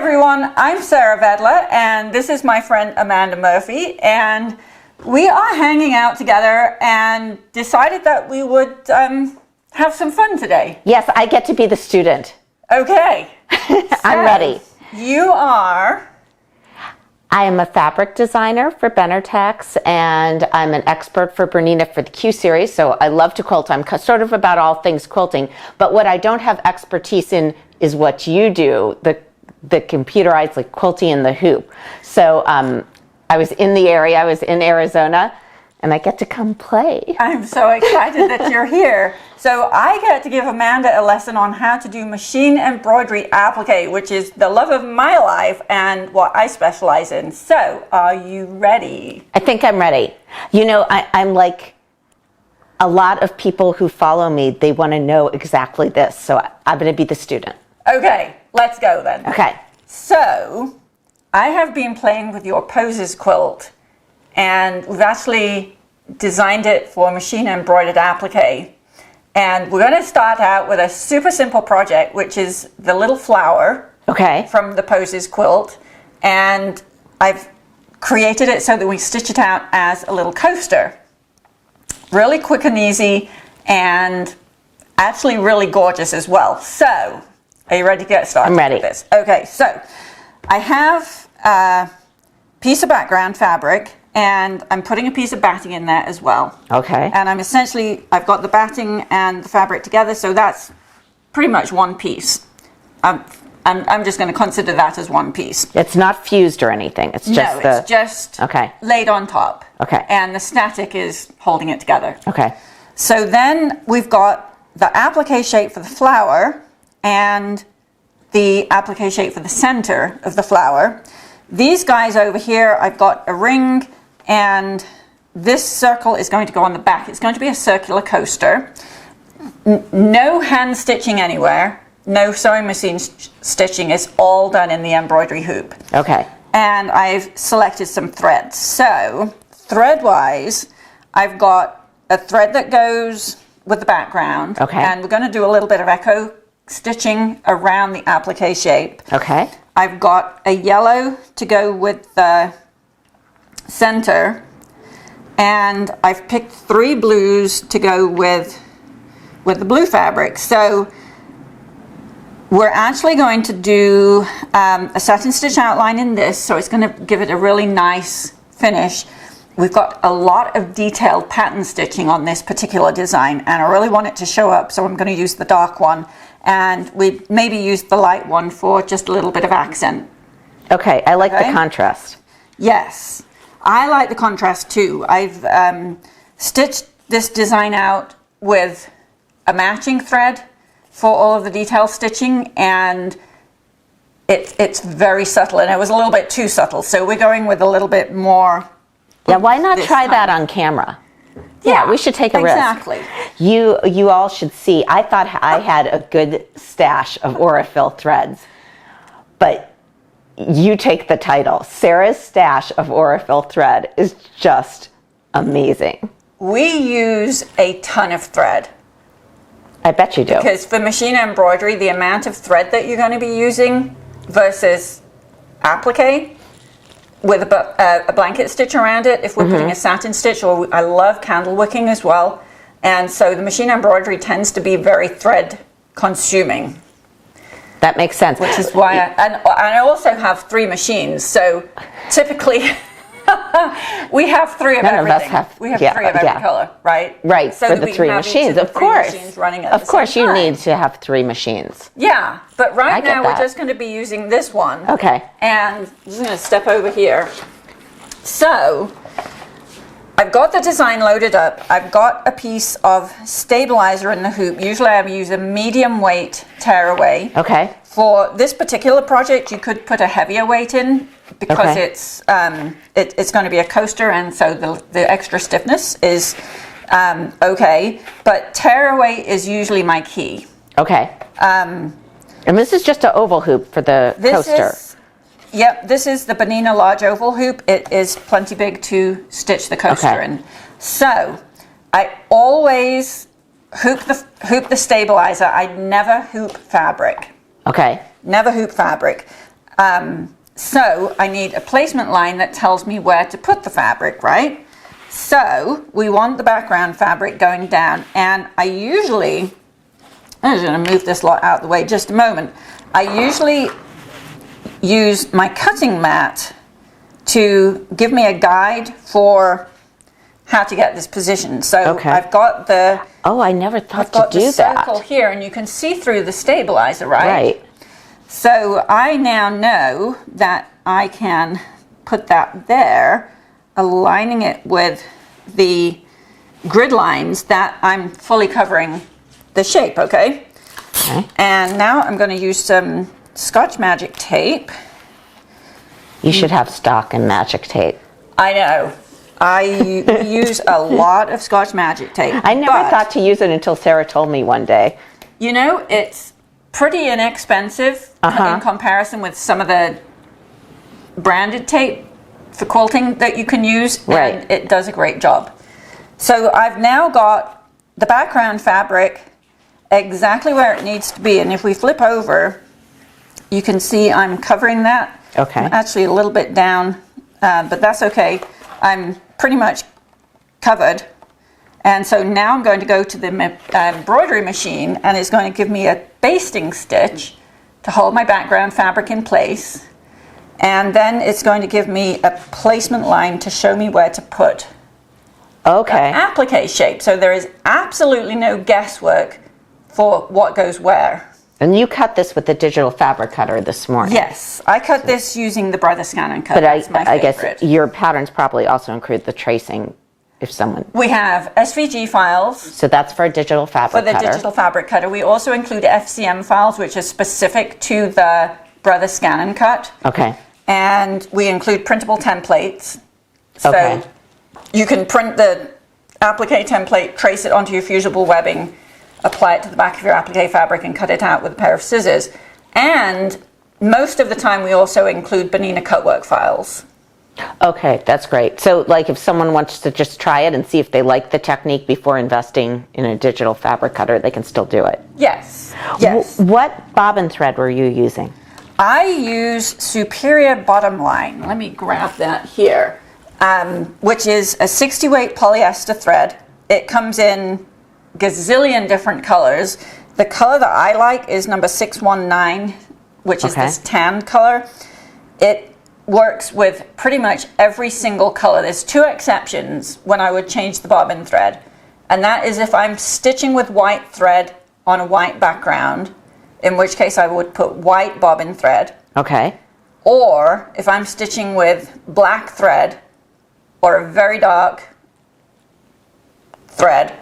everyone, I'm Sarah Vedeler and this is my friend Amanda Murphy, and we are hanging out together and decided that we would have some fun today. Yes, I get to be the student. Okay. I'm ready. You are? I am a fabric designer for Benartex, and I'm an expert for Bernina for the Q series, so I love to quilt. I'm sort of about all things quilting, but what I don't have expertise in is what you do, the computerized like quilting and the hoop. So I was in the area, I was in Arizona, and I get to come play. I'm so excited that you're here. So I get to give Amanda a lesson on how to do machine embroidery applique, which is the love of my life and what I specialize in. So are you ready? I think I'm ready. You know, I'm like a lot of people who follow me, they want to know exactly this. So I'm going to be the student. Okay, let's go then. Okay. So I have been playing with your Posies quilt, and we've actually designed it for machine embroidered applique. And we're going to start out with a super simple project, which is the little flower from the Posies quilt. And I've created it so that we stitch it out as a little coaster. Really quick and easy, and actually really gorgeous as well. So, are you ready to get started? I'm ready. With this? Okay, so I have a piece of background fabric, and I'm putting a piece of batting in there as well. Okay. And I've got the batting and the fabric together, so that's pretty much one piece. I'm just going to consider that as one piece. It's not fused or anything. It's just it's just laid on top. Okay. And the static is holding it together. Okay. So then we've got the applique shape for the flower and the applique shape for the center of the flower. These guys over here, I've got a ring, and this circle is going to go on the back. It's going to be a circular coaster. No hand stitching anywhere, no sewing machine stitching. It's all done in the embroidery hoop. Okay. And I've selected some threads. So thread-wise, I've got a thread that goes with the background. Okay. And we're going to do a little bit of echo stitching around the applique shape. Okay. I've got a yellow to go with the center, and I've picked 3 blues to go with the blue fabric. So we're actually going to do a satin stitch outline in this, so it's going to give it a really nice finish. We've got a lot of detailed pattern stitching on this particular design, and I really want it to show up, so I'm going to use the dark one, and we maybe use the light one for just a little bit of accent. Okay, I like the contrast. Yes, I like the contrast too. I've stitched this design out with a matching thread for all of the detail stitching, and it's very subtle, and it was a little bit too subtle, so we're going with a little bit more. Yeah, why not try that on camera? Yeah, we should take a risk. Exactly. You all should see. I thought I had a good stash of Aurifil threads, but you take the title. Sarah's stash of Aurifil thread is just amazing. We use a ton of thread. I bet you do. Because for machine embroidery, the amount of thread that you're going to be using versus applique with a blanket stitch around it, if we're putting a satin stitch, or I love candle wicking as well. And so the machine embroidery tends to be very thread consuming. That makes sense. Which is why I also have 3 machines. So typically we have 3 of everything. We have 3 of every color, right? Right, so for the 3 machines, of course. Of course, you need to have 3 machines. Yeah, but right now we're just going to be using this one. Okay. And I'm just going to step over here. So I've got the design loaded up. I've got a piece of stabilizer in the hoop. Usually I use a medium weight tearaway. Okay. For this particular project, you could put a heavier weight in because it's going to be a coaster, and so the extra stiffness is okay. But tearaway is usually my key. Okay. And this is just an oval hoop for the coaster. Yep, this is the Bernina large oval hoop. It is plenty big to stitch the coaster in. So I always hoop the stabilizer. I never hoop fabric. Okay. Never hoop fabric. So I need a placement line that tells me where to put the fabric, right? So we want the background fabric going down, and I'm just going to move this lot out of the way just a moment. I usually use my cutting mat to give me a guide for how to get this position. So I've got the... Oh, I never thought to do that. I've got the circle here, and you can see through the stabilizer, right? Right. So I now know that I can put that there, aligning it with the grid lines that I'm fully covering the shape, okay? And now I'm going to use some Scotch Magic tape. You should have stock in magic tape. I know. I use a lot of Scotch Magic tape. I never thought to use it until Sarah told me one day. You know, it's pretty inexpensive in comparison with some of the branded tape for quilting that you can use, and it does a great job. So I've now got the background fabric exactly where it needs to be, and if we flip over, you can see I'm covering that. Okay. I'm actually a little bit down, but that's okay. I'm pretty much covered. And so now I'm going to go to the embroidery machine, and it's going to give me a basting stitch to hold my background fabric in place. And then it's going to give me a placement line to show me where to put the applique shape. So there is absolutely no guesswork for what goes where. And you cut this with the digital fabric cutter this morning. Yes, I cut this using the Brother Scan and Cut. But That's my I favorite. guess your patterns probably also include the tracing if someone... We have SVG files. So that's for a digital fabric cutter. For the digital fabric cutter. We also include FCM files, which are specific to the Brother Scan and Cut. Okay. And we include printable templates. So you can print the applique template, trace it onto your fusible webbing, apply it to the back of your applique fabric, and cut it out with a pair of scissors. And most of the time we also include Bernina cutwork files. Okay, that's great. So like if someone wants to just try it and see if they like the technique before investing in a digital fabric cutter, they can still do it. Yes, yes. What bobbin thread were you using? I use Superior Bottom Line. Let me grab that here, which is a 60 weight polyester thread. It comes in gazillion different colors. The color that I like is number 619, which is this tan color. It works with pretty much every single color. There's two exceptions when I would change the bobbin thread, and that is if I'm stitching with white thread on a white background, in which case I would put white bobbin thread. Okay. Or if I'm stitching with black thread or a very dark thread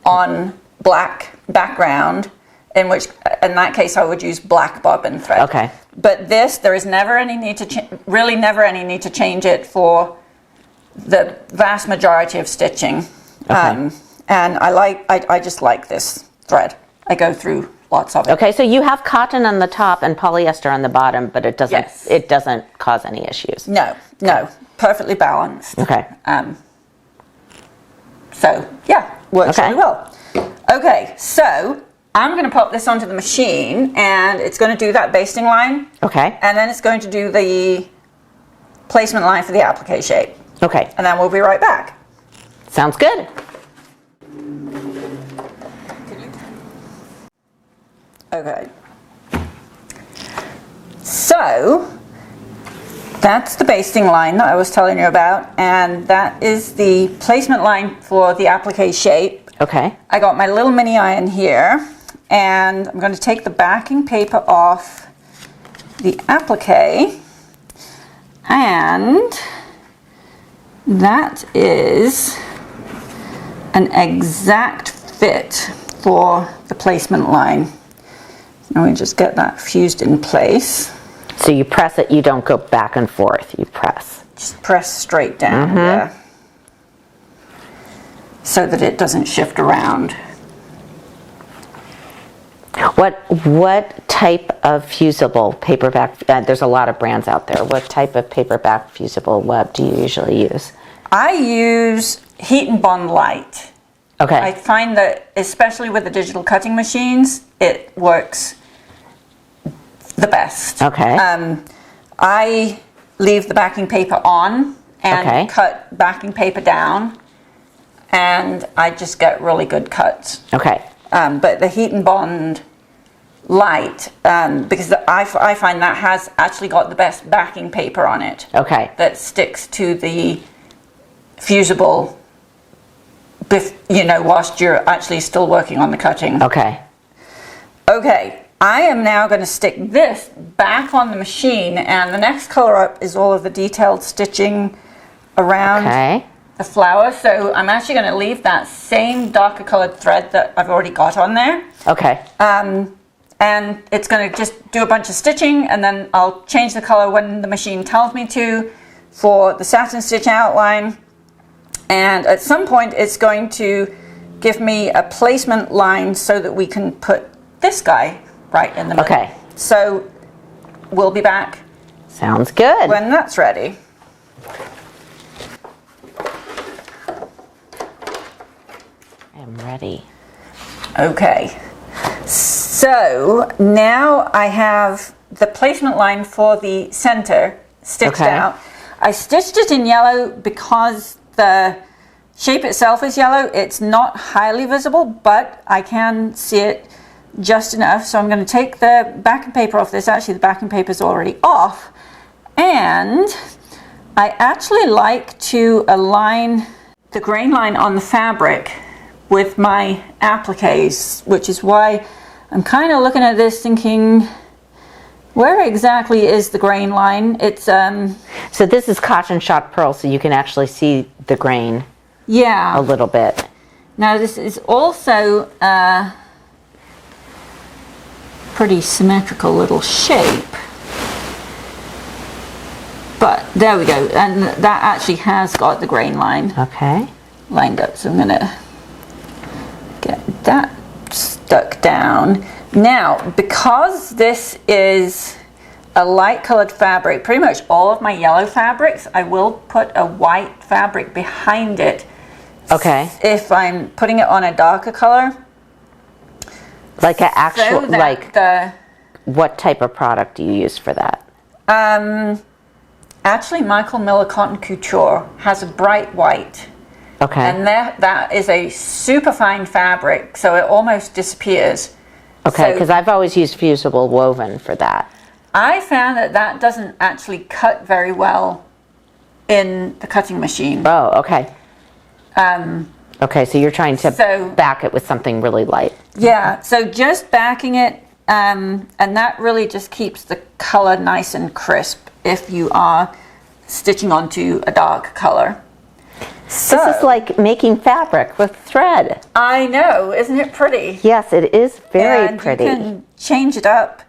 on black background, in that case I would use black bobbin thread. Okay. But this, there is never any need to really never any need to change it for the vast majority of stitching. Okay. And I just like this thread. I go through lots of it. Okay, so you have cotton on the top and polyester on the bottom, but it doesn't cause any issues. No, perfectly balanced. Okay. So yeah, works really well. Okay, so I'm going to pop this onto the machine, and it's going to do that basting line. Okay. And then it's going to do the placement line for the applique shape. Okay. And then we'll be right back. Sounds good. Okay. So that's the basting line that I was telling you about, and that is the placement line for the applique shape. Okay. I got my little mini iron here, and I'm going to take the backing paper off the applique, and that is an exact fit for the placement line. Now we just get that fused in place. So you press it, you don't go back and forth, you press. Just press straight down there, so that it doesn't shift around. What type of fusible paperback, there's a lot of brands out there, what type of paperback fusible web do you usually use? I use Heat and Bond Light. Okay. I find that, especially with the digital cutting machines, it works the best. Okay. I leave the backing paper on and Okay. cut backing paper down, and I just get really good cuts. Okay. But the Heat and Bond light, because I find that has actually got the best backing paper on it. Okay. That sticks to the fusible, whilst you're actually still working on the cutting. Okay. Okay, I am now going to stick this back on the machine, and the next color up is all of the detailed stitching around Okay. the flower. So I'm actually going to leave that same darker colored thread that I've already got on there. Okay. And it's going to just do a bunch of stitching, and then I'll change the color when the machine tells me to for the satin stitch outline. And at some point it's going to give me a placement line so that we can put this guy right in the middle. Okay. So we'll be back Sounds good. when that's ready. I'm ready. Okay. So now I have the placement line for the center stitched Okay. out. I stitched it in yellow because the shape itself is yellow. It's not highly visible, but I can see it just enough. So I'm going to take the backing paper off this. Actually, the backing paper is already off. And I actually like to align the grain line on the fabric with my appliques, which is why I'm kind of looking at this thinking, where exactly is the grain line? It's So this is cotton shot pearl, so you can actually see the grain a yeah. little bit. Now this is also a pretty symmetrical little shape, but there we go, and that actually has got the grain line Okay. lined up. So I'm gonna get that stuck down. Now, because this is a light colored fabric, pretty much all of my yellow fabrics, I will put a white fabric behind it. Okay. If I'm putting it on a darker color. Like an actual, So that like, what type of product do you use for that? Actually, Michael Miller Cotton Couture has a bright white. Okay. And that is a super fine fabric, so it almost disappears. Okay, So because I've always used fusible woven for that. I found that doesn't actually cut very well in the cutting machine. Oh, okay. Okay, so you're trying to So- back it with something really light. Yeah, so just backing it, and that really just keeps the color nice and crisp if you are stitching onto a dark color. So, This is like making fabric with thread. I know, isn't it pretty? Yes, it is very And pretty. you can change it up,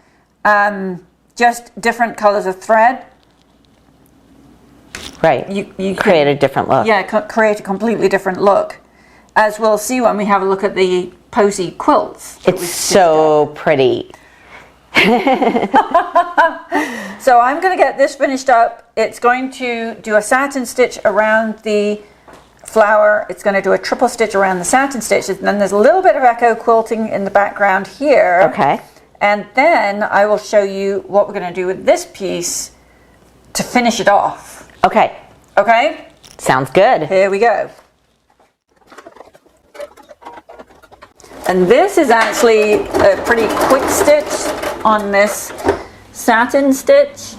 just different colors of thread. Right. You create a different look. Yeah, create a completely different look, as we'll see when we have a look at the Posy quilts. that we It's stitched so pretty. So I'm going to get this finished up. It's going to do a satin stitch around the flower. It's going to do a triple stitch around the satin stitches. And then there's a little bit of echo quilting in the background here. Okay. And then I will show you what we're going to do with this piece to finish it off. Okay. Okay? Sounds good. Here we go. And this is actually a pretty quick stitch on this satin stitch.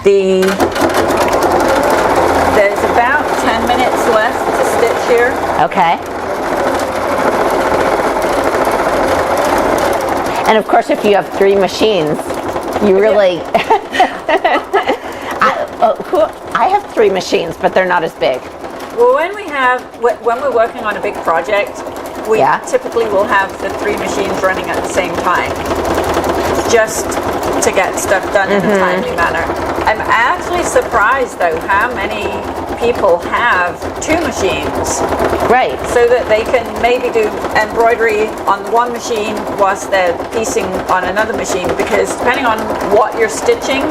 There's about 10 minutes left to stitch here. Okay. And of course, if you have 3 machines, you really... I have 3 machines, but they're not as big. Well, when we're working on a big project, we typically will have the 3 machines running at the same time, just to get stuff done in a timely manner. I'm actually surprised, though, how many people have 2 machines. Right. So that they can maybe do embroidery on one machine whilst they're piecing on another machine, because depending on what you're stitching,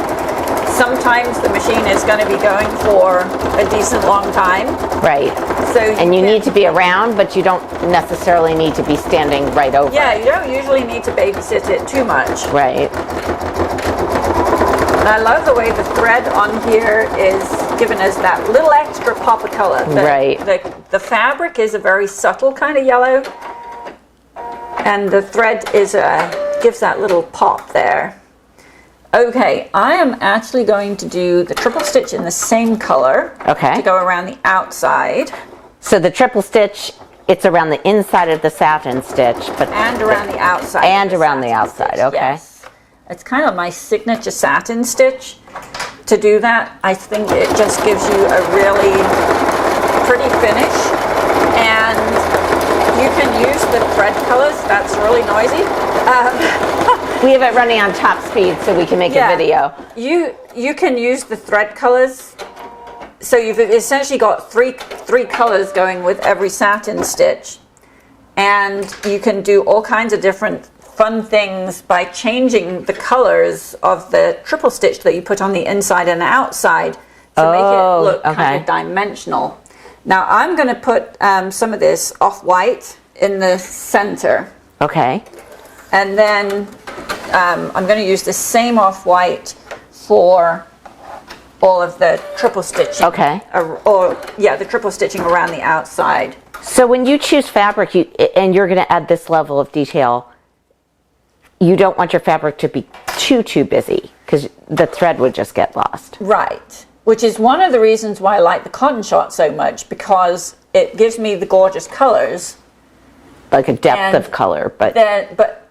sometimes the machine is going to be going for a decent long time. Right. So And you need to be around, but you don't necessarily need to be standing right over Yeah, it. you don't usually need to babysit it too much. Right. And I love the way the thread on here is giving us that little extra pop of color. Right. The fabric is a very subtle kind of yellow, and the thread is gives that little pop there. Okay, I am actually going to do the triple stitch in the same color. Okay. To go around the outside. So the triple stitch, it's around the inside of the satin stitch, but and around the outside. And around the outside, stitch, okay. Yes. It's kind of my signature satin stitch. To do that, I think it just gives you a really pretty finish. And you can use the thread colors. That's really noisy. We have it running on top speed so we can make a video. You can use the thread colors. So you've essentially got three colors going with every satin stitch. And you can do all kinds of different fun things by changing the colors of the triple stitch that you put on the inside and the outside to make it look kind of dimensional. Now I'm going to put some of this off-white in the center. Okay. And then I'm going to use the same off-white for all of the triple stitching. Okay. The triple stitching around the outside. So when you choose fabric, and you're going to add this level of detail, you don't want your fabric to be too busy because the thread would just get lost. Right. Which is one of the reasons why I like the cotton shot so much, because it gives me the gorgeous colors. Like a depth of color, but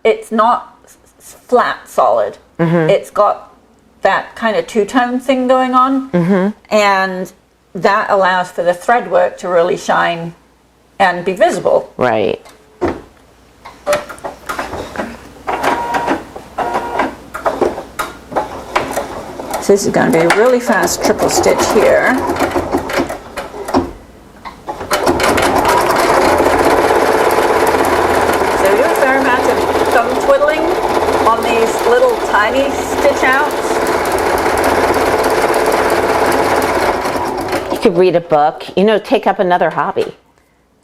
it's not flat solid. Mm-hmm. It's got that kind of two-tone thing going on. Mm-hmm. And that allows for the thread work to really shine and be visible. Right. So this is going to be a really fast triple stitch here. So we do a fair amount of thumb twiddling on these little tiny stitch outs. You could read a book, take up another hobby.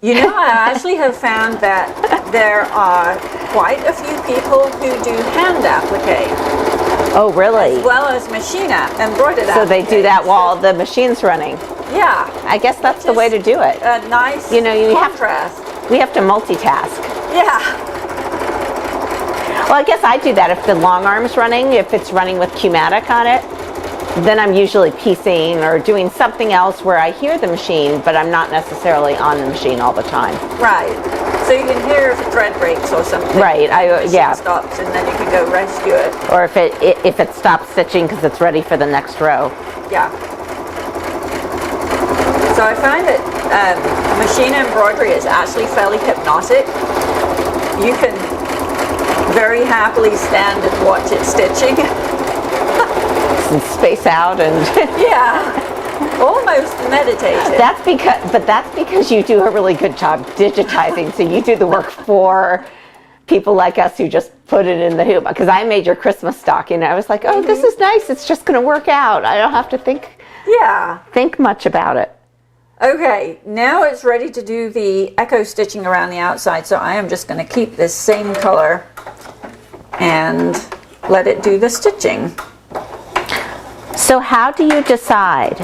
I actually have found that there are quite a few people who do hand applique. Oh, really? As well as machine embroidered applique. So they do that while the machine's running. Yeah. I guess that's the way to do it. A nice contrast. We have to multitask. Yeah. Well, I guess I do that if the long arm's running, if it's running with Q-matic on it. Then I'm usually piecing or doing something else where I hear the machine, but I'm not necessarily on the machine all the time. Right. So you can hear if a thread breaks or something. Right. It stops, and then you can go rescue it. Or if it stops stitching because it's ready for the next row. Yeah. So I find that machine embroidery is actually fairly hypnotic. You can very happily stand and watch it stitching. And space out and almost meditative. That's because you do a really good job digitizing. So you do the work for people like us who just put it in the hoop. Because I made your Christmas stocking, I was like, oh, this is nice. It's just going to work out. I don't have to think much about it. Okay, now it's ready to do the echo stitching around the outside. So I am just going to keep this same color and let it do the stitching. So how do you decide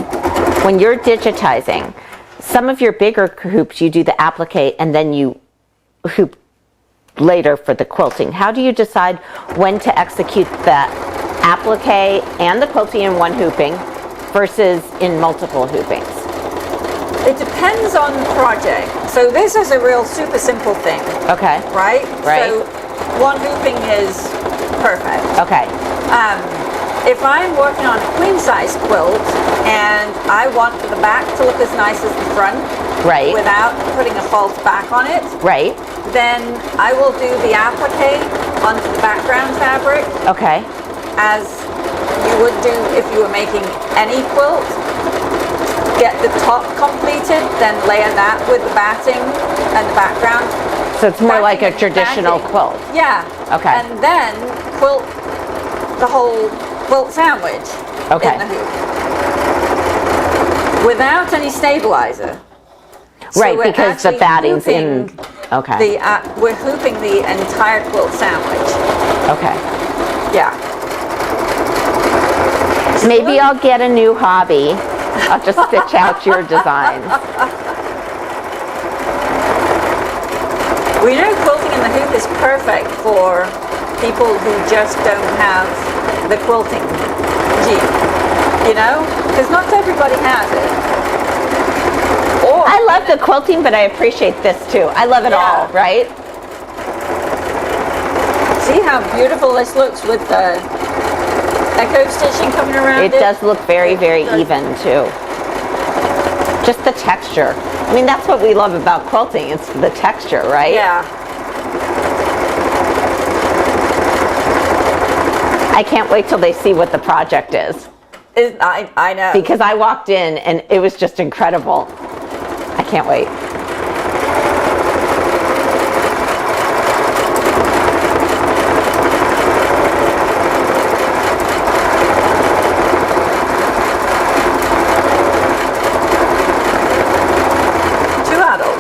when you're digitizing? Some of your bigger hoops, you do the applique and then you hoop later for the quilting. How do you decide when to execute the applique and the quilting in one hooping versus in multiple hoopings? It depends on the project. So this is a real super simple thing. Okay. Right? Right. So one hooping is perfect. Okay. If I'm working on a queen size quilt and I want the back to look as nice as the front, right, without putting a false back on it, right, then I will do the applique onto the background fabric. Okay. As you would do if you were making any quilt. Get the top completed, then layer that with the batting and the background. So it's more like a traditional quilt. Yeah. Okay. And then quilt the whole quilt sandwich in the hoop without any stabilizer. Right, so because the batting's in. Okay. We're hooping the entire quilt sandwich. Okay. Yeah. Maybe I'll get a new hobby. I'll just stitch out your designs. Well, you know, quilting in the hoop is perfect for people who just don't have the quilting gene, you know? Because not everybody has it. Or I love the quilting, but I appreciate this too. I love it all, right? See how beautiful this looks with the echo stitching coming around it? It does look very, very even too. Just the texture. I mean, that's what we love about quilting. It's the texture, right? Yeah. I can't wait till they see what the project is. I know. Because I walked in and it was just incredible. I can't wait.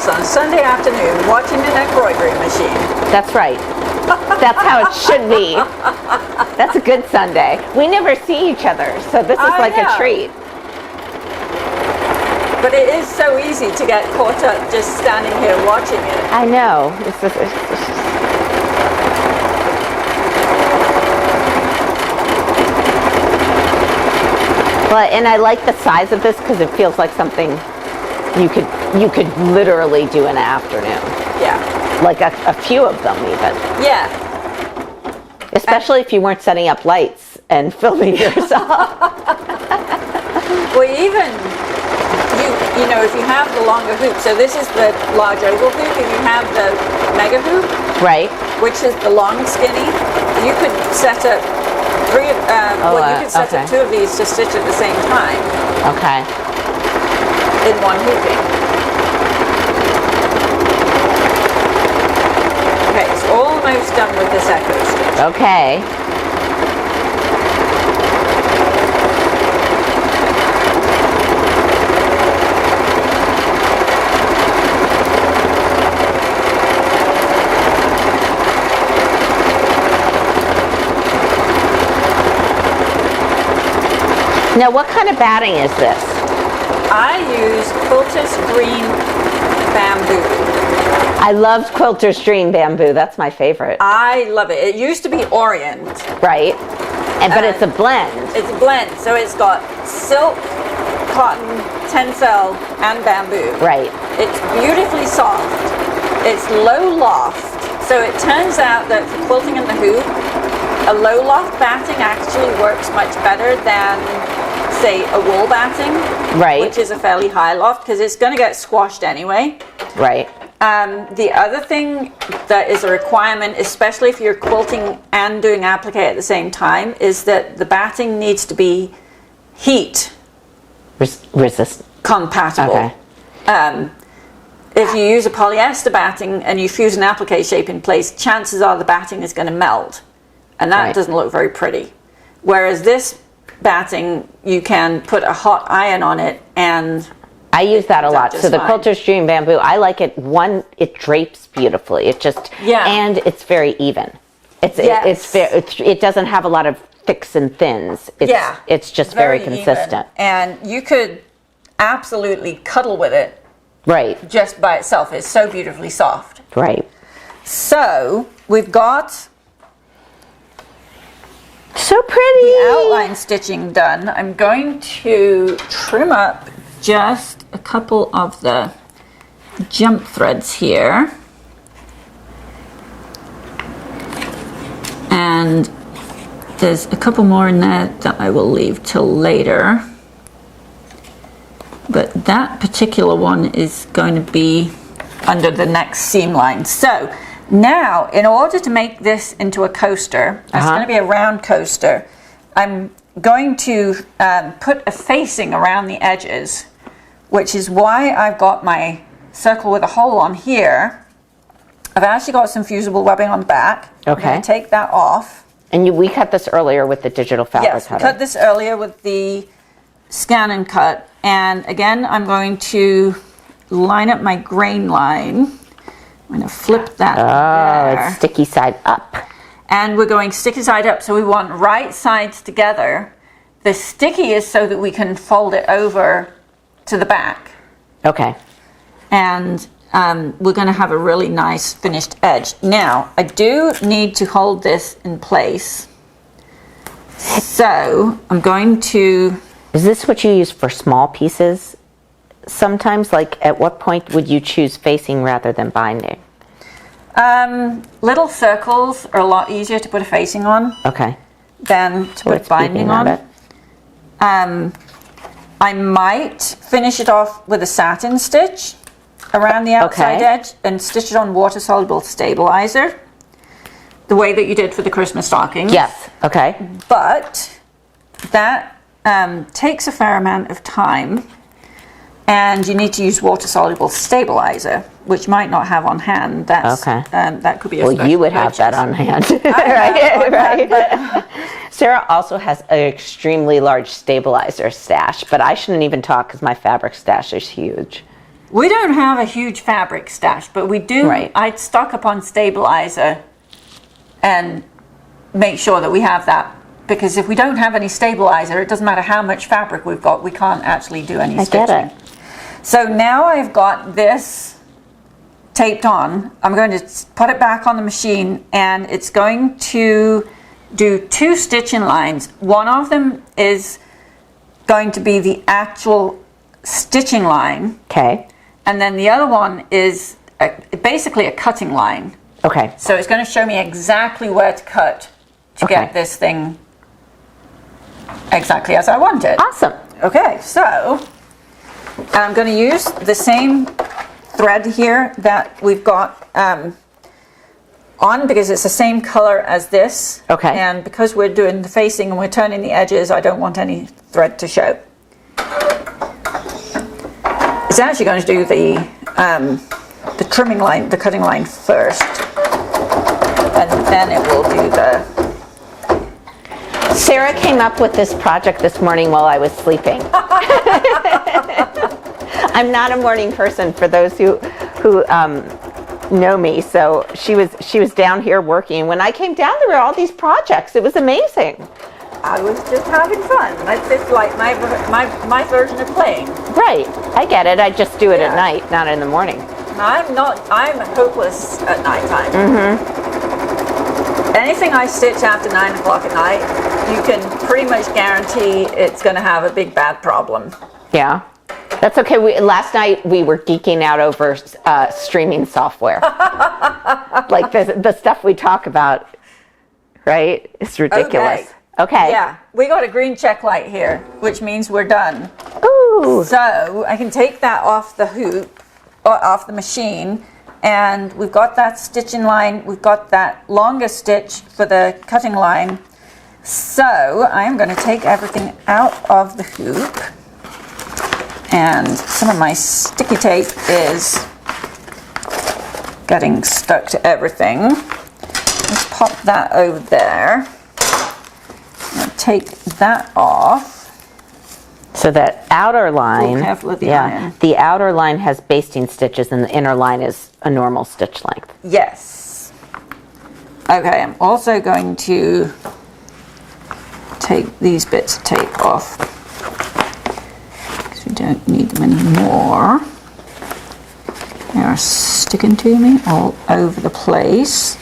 On Sunday afternoon watching an embroidery machine. That's right. That's how it should be. That's a good Sunday. We never see each other, so this is like a treat. But it is so easy to get caught up just standing here watching it. I know. Well, and I like the size of this because it feels like something you could literally do in an afternoon. Yeah. Like a few of them even. Yeah. Especially if you weren't setting up lights and filming yourself. Well, even, you know, if you have the longer hoop, so this is the large oval hoop, if you have the mega hoop, right, which is the long skinny, you could set up you could set up two of these to stitch at the same time. Okay. In one hooping. Okay, it's almost done with this echo stitch. Okay. Now, what kind of batting is this? I use Quilter's Green Bamboo. I loved Quilter's Green Bamboo. That's my favorite. I love it. It used to be Orient. Right. But it's a blend. It's a blend. So it's got silk, cotton, tencel, and bamboo. Right. It's beautifully soft. It's low loft. So it turns out that for quilting in the hoop, a low loft batting actually works much better than, say, a wool batting, right, which is a fairly high loft because it's going to get squashed anyway. Right. The other thing that is a requirement, especially if you're quilting and doing applique at the same time, is that the batting needs to be heat resistant, compatible. Okay. If you use a polyester batting and you fuse an applique shape in place, chances are the batting is going to melt, and that doesn't look very pretty. Whereas this batting, you can put a hot iron on it, and I use that a lot. So the fine. Quilter's Dream Bamboo, I like it. One, it drapes beautifully. It just and it's very even. It doesn't have a lot of thicks and thins. It's just very consistent. Even. And you could absolutely cuddle with it. Right. Just by itself. It's so beautifully soft. Right. So we've got so pretty the outline stitching done. I'm going to trim up just a couple of the jump threads here. And there's a couple more in there that I will leave till later. But that particular one is going to be under the next seam line. So now, in order to make this into a coaster, it's going to be a round coaster, I'm going to put a facing around the edges, which is why I've got my circle with a hole on here. I've actually got some fusible webbing on the back. Okay. I'm going to take that off. And we cut this earlier with the digital fabric cutter. Yes, we cut this earlier with the scan and cut. And again, I'm going to line up my grain line. I'm going to flip that there. It's sticky side up. And we're going sticky side up, so we want right sides together. the sticky is so that we can fold it over to the back. Okay. And we're going to have a really nice finished edge. Now, I do need to hold this in place. So I'm going to... Is this what you use for small pieces? Sometimes, like, at what point would you choose facing rather than binding? Little circles are a lot easier to put a facing on. Okay. Than to put binding on. I might finish it off with a satin stitch around the outside edge and stitch it on water-soluble stabilizer, the way that you did for the Christmas stockings. Yes, okay. But that takes a fair amount of time, and you need to use water-soluble stabilizer, which might not have on hand. That's, that could be a special Well, you would have purchase. that on hand. Right. Sarah also has an extremely large stabilizer stash, but I shouldn't even talk because my fabric stash is huge. We don't have a huge fabric stash, but we do. Right. I'd stock up on stabilizer and make sure that we have that, because if we don't have any stabilizer, it doesn't matter how much fabric we've got, we can't actually do any stitching. I get it. So now I've got this taped on. I'm going to put it back on the machine, and it's going to do 2 stitching lines. One of them is going to be the actual stitching line. Okay. And then the other one is basically a cutting line. Okay. So it's going to show me exactly where to cut to get this thing exactly as I want it. Awesome. Okay, so I'm going to use the same thread here that we've got on, because it's the same color as this. Okay. And because we're doing the facing and we're turning the edges, I don't want any thread to show. It's actually going to do the trimming line, the cutting line first, and then it will do the... Sarah came up with this project this morning while I was sleeping. I'm not a morning person, for those who know me. So she was down here working. When I came down, there were all these projects. It was amazing. I was just having fun. It's like my version of playing. Right. I get it. I just do it at night, not in the morning. I'm hopeless at nighttime. Mm-hmm. Anything I stitch after 9 o'clock at night, you can pretty much guarantee it's going to have a big bad problem. Yeah. That's okay. Last night we were geeking out over streaming software. Like the stuff we talk about, right? It's ridiculous. Okay. Yeah. We got a green check light here, which means we're done. Ooh. So I can take that off the hoop, or off the machine, and we've got that stitching line. We've got that longer stitch for the cutting line. So I'm going to take everything out of the hoop. And some of my sticky tape is getting stuck to everything. Let's pop that over there. I'll take that off. So that outer line, careful with the iron. the outer line has basting stitches and the inner line is a normal stitch length. Yes. Okay, I'm also going to take these bits of tape off, because we don't need them anymore. They are sticking to me all over the place.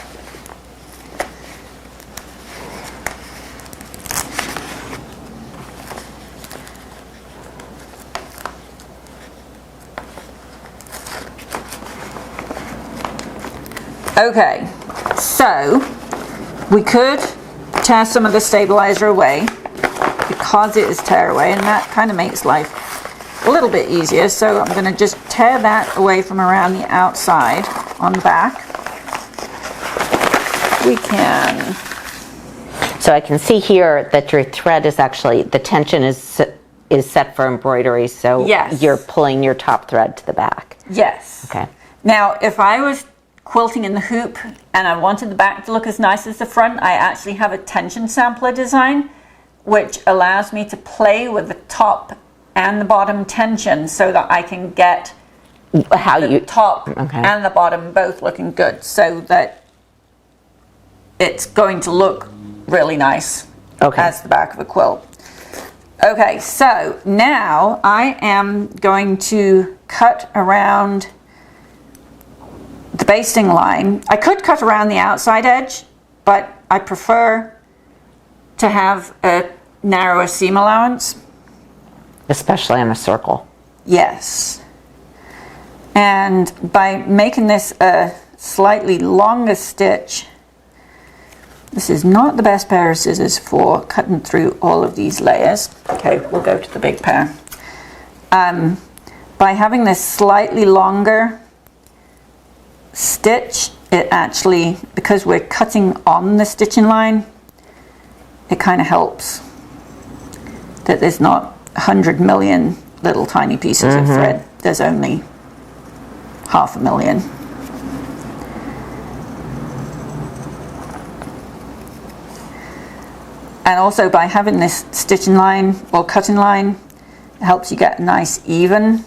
Okay, so we could tear some of the stabilizer away, because it is tear away, and that kind of makes life a little bit easier. So I'm going to just tear that away from around the outside on the back. We can. So I can see here that your thread is actually, the tension is set for embroidery, so yes, you're pulling your top thread to the back. Yes. Okay. Now, if I was quilting in the hoop and I wanted the back to look as nice as the front, I actually have a tension sampler design, which allows me to play with the top and the bottom tension so that I can get the top and the bottom both looking good, so that it's going to look really nice as the back of a quilt. Okay, so now I am going to cut around the basting line. I could cut around the outside edge, but I prefer to have a narrower seam allowance. Especially in a circle. Yes. And by making this a slightly longer stitch, this is not the best pair of scissors for cutting through all of these layers. Okay, we'll go to the big pair. By having this slightly longer stitch, it actually, because we're cutting on the stitching line, it kind of helps that there's not 100 million little tiny pieces of thread. There's only 500,000. And also by having this stitching line or cutting line, it helps you get a nice even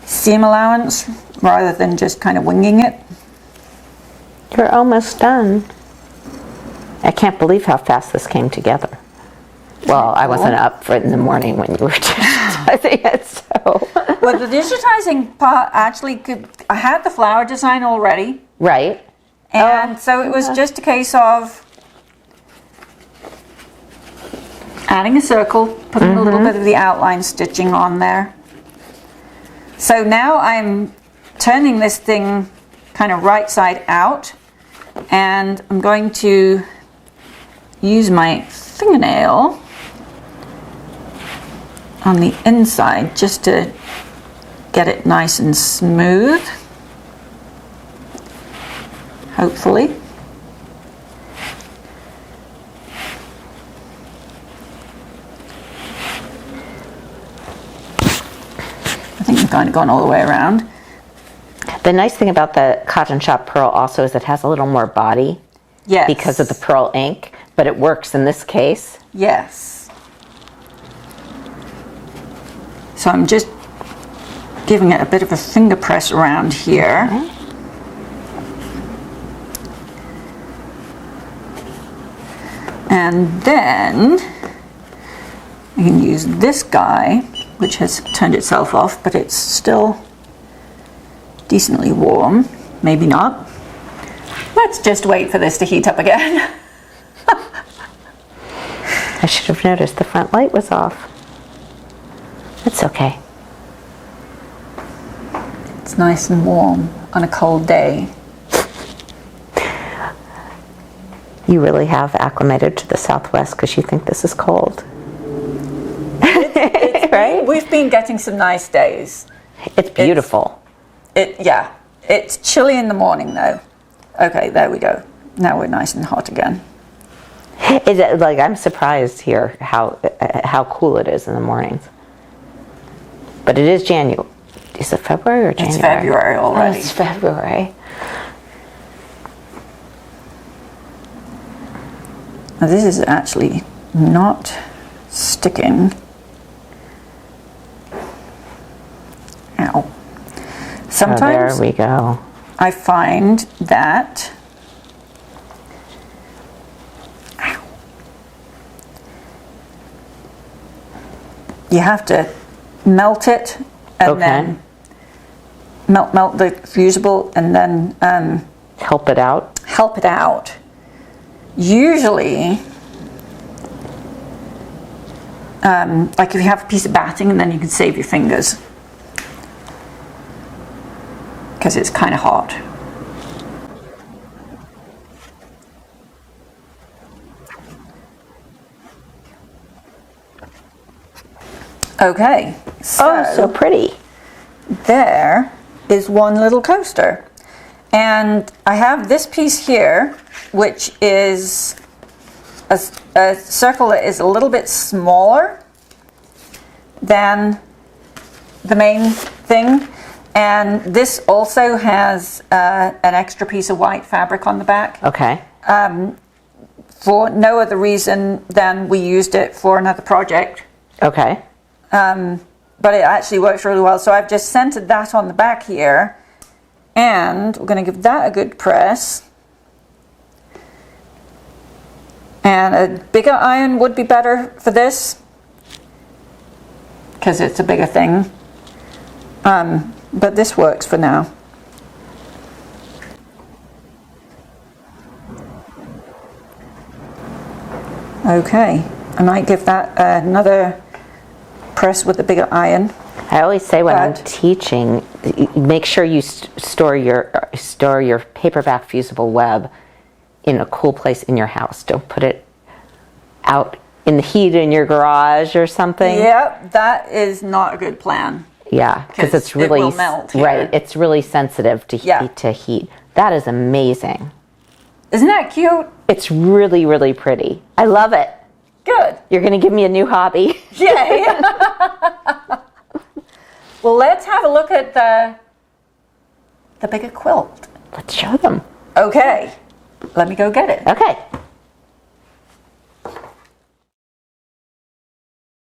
seam allowance rather than just kind of winging it. You're almost done. I can't believe how fast this came together. Well, I wasn't up for it in the morning when you were digitizing it, so. Well, the digitizing part actually I had the flower design already. Right. And so it was just a case of adding a circle, putting a little bit of the outline stitching on there. So now I'm turning this thing kind of right side out, and I'm going to use my fingernail on the inside just to get it nice and smooth, hopefully. I think we've kind of gone all the way around. The nice thing about the Cotton Shop Pearl also is it has a little more body. Yes. Because of the pearl ink, but it works in this case. Yes. So I'm just giving it a bit of a finger press around here. Okay. And then you can use this guy, which has turned itself off, but it's still decently warm. Maybe not. Let's just wait for this to heat up again. I should have noticed the front light was off. It's okay. It's nice and warm on a cold day. You really have acclimated to the Southwest because you think this is cold. Right? We've been getting some nice days. It's beautiful. Yeah. It's chilly in the morning though. Okay, there we go. Now we're nice and hot again. Is it, like, I'm surprised here how cool it is in the mornings. But it is January. Is it February or January? It's February already. Oh, it's February. Now this is actually not sticking. Ow. Sometimes there we go. I find that you have to melt it and then melt the fusible and then help it out. Help it out. Usually, like if you have a piece of batting and then you can save your fingers because it's kind of hot. Okay, So pretty. There is one little coaster. And I have this piece here, which is a circle that is a little bit smaller than the main thing. And this also has an extra piece of white fabric on the back. Okay. For no other reason than we used it for another project. Okay. But it actually works really well. So I've just centered that on the back here. And we're going to give that a good press. And a bigger iron would be better for this. because it's a bigger thing. But this works for now. Okay, I might give that another press with the bigger iron. I always say when I'm But- teaching, make sure you store your paperback fusible web in a cool place in your house. Don't put it out in the heat in your garage or something. Yep, that is not a good plan. Yeah, because 'Cause it's it really will melt here. right. It's really sensitive to Yeah. heat. That is amazing. Isn't that cute? It's really, really pretty. I love it. Good. You're going to give me a new hobby. Yay. Well, let's have a look at the bigger quilt. Let's show them. Okay, let me go get it. Okay.